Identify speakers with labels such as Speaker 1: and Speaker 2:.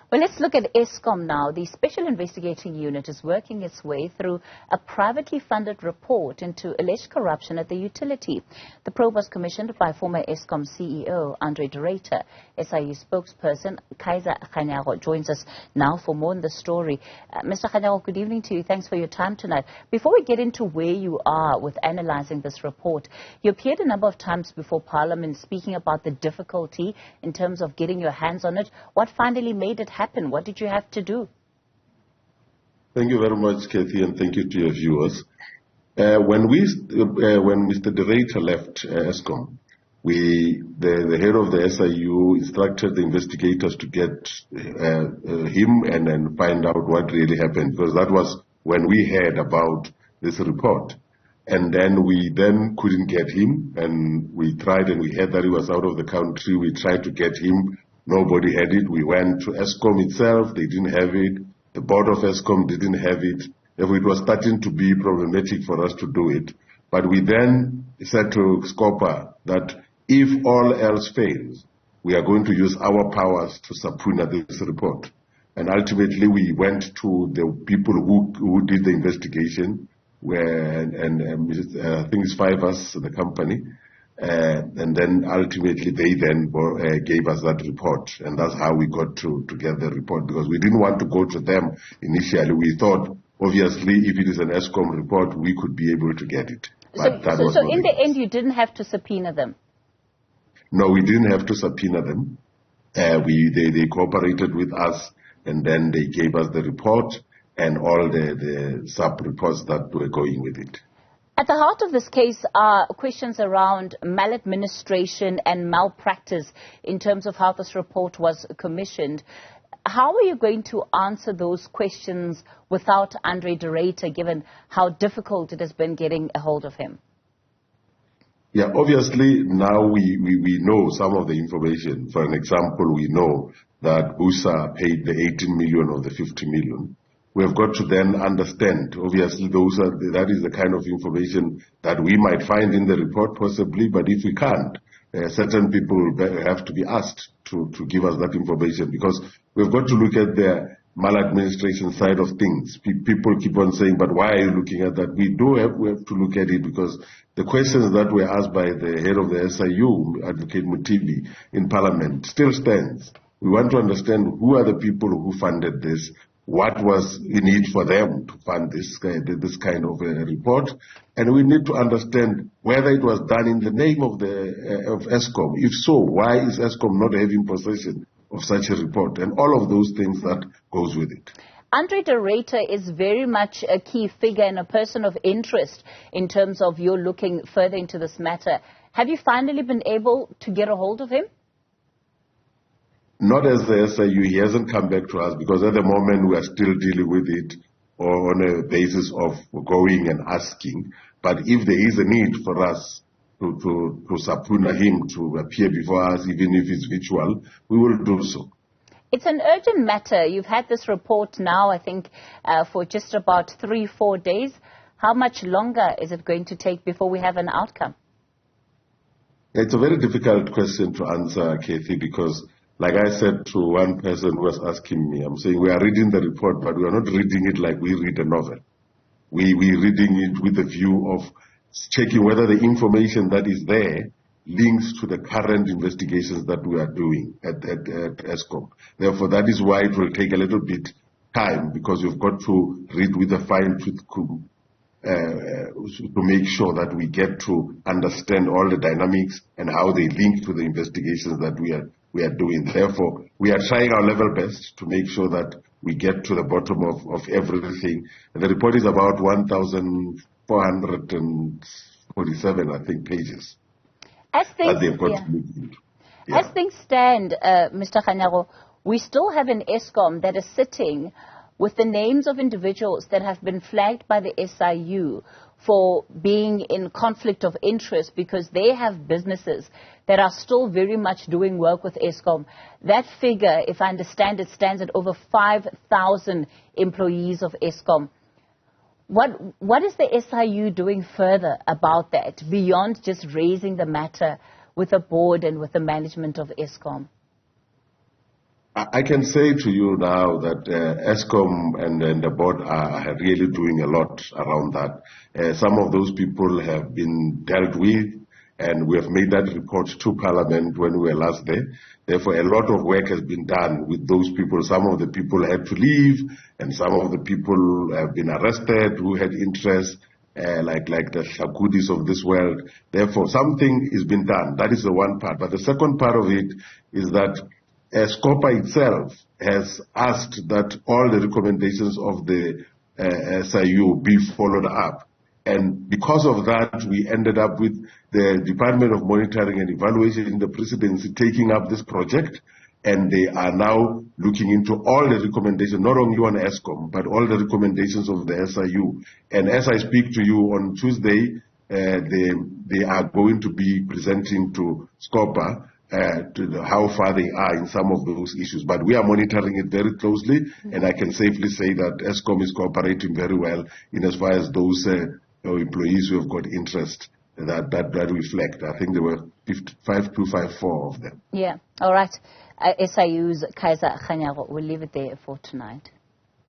Speaker 1: Well, let's look at Eskom now. The Special Investigating Unit is working its way through a privately funded report into alleged corruption at the utility. The probe was commissioned by former Eskom CEO André Ruyter. SIU spokesperson Kaizer Kganyago joins us now for more on the story. Mr. Kganyago, good evening to you. Thanks for your time tonight. Before we get into where you are with analyzing this report, you appeared a number of times before Parliament speaking about the difficulty in terms of getting your hands on it. What finally made it happen? What did you have to do?
Speaker 2: Thank you very much, Kathy, and thank you to your viewers. When Mr. Ruyter left Eskom, the head of the SIU instructed the investigators to get him and then find out what really happened, because that was when we heard about this report. And then we couldn't get him, and we tried, and we heard that he was out of the country. We tried to get him. Nobody had it. We went to Eskom itself. They didn't have it. The board of Eskom didn't have it. Therefore, it was starting to be problematic for us to do it. But we then said to Scopa that if all else fails, we are going to use our powers to subpoena this report. And ultimately, we went to the people who did the investigation, I think it's 5 of us, the company. And then ultimately they then gave us that report, and that's how we got to get the report, because we didn't want to go to them initially. We thought, obviously, if it is an Eskom report, we could be able to get it. But
Speaker 1: so in the end, you didn't have to subpoena them?
Speaker 2: No, we didn't have to subpoena them. They cooperated with us, and then they gave us the report and all the sub-reports that were going with it.
Speaker 1: At the heart of this case are questions around maladministration and malpractice in terms of how this report was commissioned. How are you going to answer those questions without André Ruyter, given how difficult it has been getting a hold of him?
Speaker 2: Yeah, obviously now we know some of the information. For an example, we know that Busa paid the 18 million of the 50 million. We have got to then understand, obviously, that is the kind of information that we might find in the report possibly, but if we can't, certain people have to be asked to give us that information, because we've got to look at the maladministration side of things. People keep on saying, but why are you looking at that? We have to look at it, because the questions that were asked by the head of the SIU, Advocate Mutibi, in Parliament still stands. We want to understand who are the people who funded this. What was in it for them to fund this kind of a report? And we need to understand whether it was done in the name of Eskom. If so, why is Eskom not having possession of such a report? And all of those things that goes with it.
Speaker 1: André Ruyter is very much a key figure and a person of interest in terms of your looking further into this matter. Have you finally been able to get a hold of him?
Speaker 2: Not as the SIU, he hasn't come back to us, because at the moment we are still dealing with it on a basis of going and asking. But if there is a need for us to subpoena him to appear before us, even if it's virtual, we will do so.
Speaker 1: It's an urgent matter. You've had this report now, I think, for just about 3-4 days. How much longer is it going to take before we have an outcome?
Speaker 2: It's a very difficult question to answer, Kathy, because like I said to one person who was asking me, I'm saying we are reading the report, but we are not reading it like we read a novel. We're reading it with the view of checking whether the information that is there links to the current investigations that we are doing at Eskom. Therefore, that is why it will take a little bit time, because you've got to read with a fine-tooth comb to make sure that we get to understand all the dynamics and how they link to the investigations that we are doing. Therefore, we are trying our level best to make sure that we get to the bottom of everything. And the report is about 1,447, I think, pages.
Speaker 1: As things stand, Mr. Kganyago, we still have an Eskom that is sitting with the names of individuals that have been flagged by the SIU for being in conflict of interest, because they have businesses that are still very much doing work with Eskom. That figure, if I understand it, stands at over 5,000 employees of Eskom. What is the SIU doing further about that, beyond just raising the matter with the board and with the management of Eskom?
Speaker 2: I can say to you now that Eskom and the board are really doing a lot around that. Some of those people have been dealt with, and we have made that report to Parliament when we were last there. Therefore, a lot of work has been done with those people. Some of the people had to leave, and some of the people have been arrested who had interest, like the Shakudis of this world. Therefore, something is being done. That is the one part. But the second part of it is that SCOPA itself has asked that all the recommendations of the SIU be followed up. And because of that, we ended up with the Department of Monitoring and Evaluation in the presidency taking up this project. And they are now looking into all the recommendations, not only on Eskom, but all the recommendations of the SIU. And as I speak to you on Tuesday, they are going to be presenting to SCOPA how far they are in some of those issues. But we are monitoring it very closely, and I can safely say that Eskom is cooperating very well in as far as those employees who have got interest that reflect. I think there were 5254 of them.
Speaker 1: Yeah, all right. SIU's Kaizer Kganyago, we'll leave it there for tonight.